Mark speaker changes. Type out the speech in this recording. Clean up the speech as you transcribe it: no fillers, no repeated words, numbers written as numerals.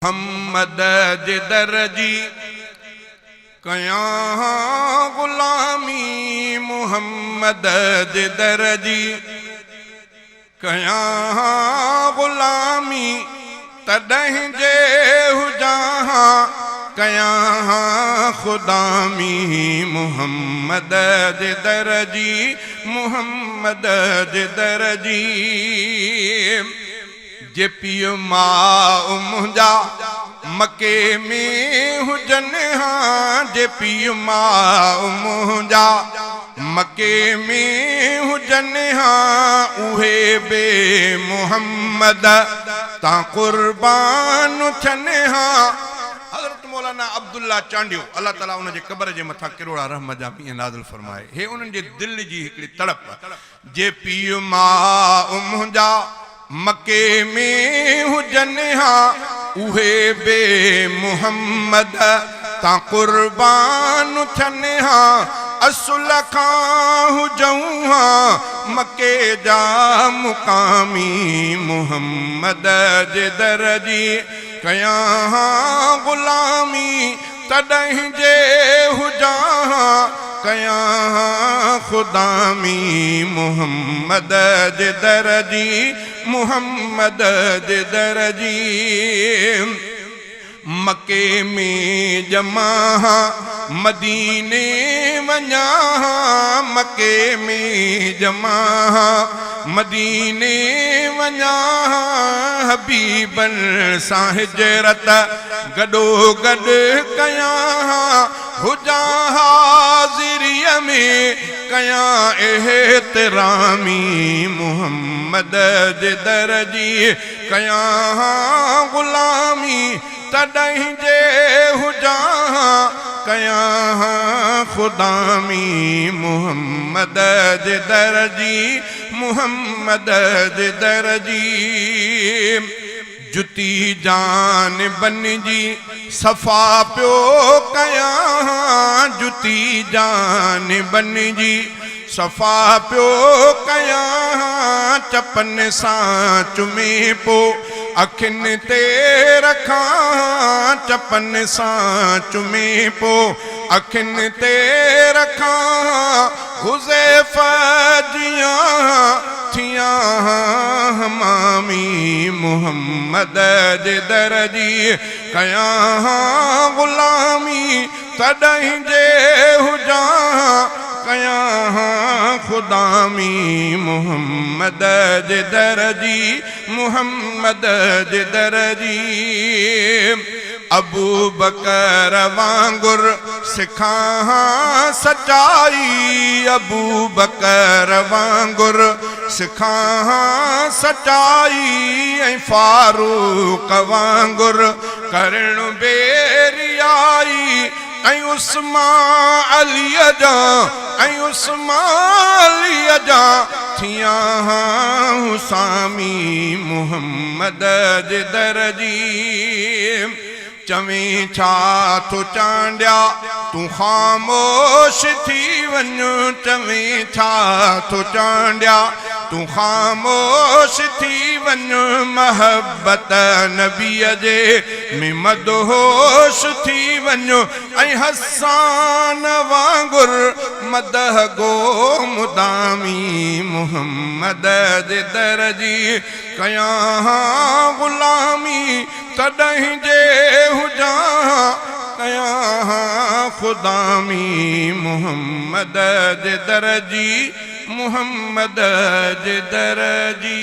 Speaker 1: मोहम्मद दरजी कया गुलामी मोहम्मद दरजी कया गुलामी तॾहिं जे हुजां कया खुदामी मोहम्मद दरजी मोहम्मद दरजी जे पियो मां मुंहिंजा मके में हुजनि हां जे पियो मां मुंहिंजा मके में हुजनि हां उहे बे मोहम्मद तां कुर्बान थियनि हां। हज़रत मौलाना अब्दुल्ला चांडियो अल्लाह ताला उन जे क़ब्र जे मथां किरोड़ा रहमत जा मींहं नाज़िल फरमाए। हे उन्हनि जे दिल जी हिकिड़ी तड़प जे पियो मां मुंहिंजा मके में हुजनि हां उहे बे मोहम्मद तां कुर्बान थियनि हां असुल खां हुजऊं हां मके जा मुकामी मोहम्मद जे दरजी कया गुलामी तॾहिं जे हुजां कया खुदामी मोहम्मद जे दरजी मोहम्मद जे दरजी मके में जमा मदीने वञा मके में जमा मदीने वञा हबीबन सां हिजरत गॾो गॾु कया हुजा हाज़िरीअ में कया एहतरामी मोहम्मद जे दरजी कया गुलामी तॾहिं जे हुजां कया खुदामी मोहम्मद जे दरजी मोहम्मद जे दरजी जुती जान बन जी सफ़ा पियो कया जुती जान बन जी सफ़ा पियो कया चपन सां चुमे पो अखियुनि ते रखां चपन सां चुमे पो अखियुनि ते रखां हुज़ैफ़ा जियां थियां हमामी मोहम्मद जे दरजी कया गुलामी तॾहिं जे हुजां कया खुदामी मोहम्मद जे दरजी मोहम्मद जे दरजी अबू बकर वांगुर सिखां सचाई अबू बकर वांगुर सिखां सचाई ऐं फारूक वांगुर करण बेरियाई ऐं उस्मान अलीअ जा ऐं उस्मान अलीअ जा थियां हुसामी मोहम्मद जे दरजी चवें छा थो चांडिया तूं ख़ामोश थी वञ चवें छा थो चांडिया तूं ख़ामोश थी वञ महबत नबीअ जे में मदहोश थी वञ ऐं हसान वांगुर मदह गो मुदामी मोहम्मद जे दरजी कया गुलामी तॾहिं जे हुजां कया खुदामी मोहम्मद जे दरजी मोहम्मद जे दरजी।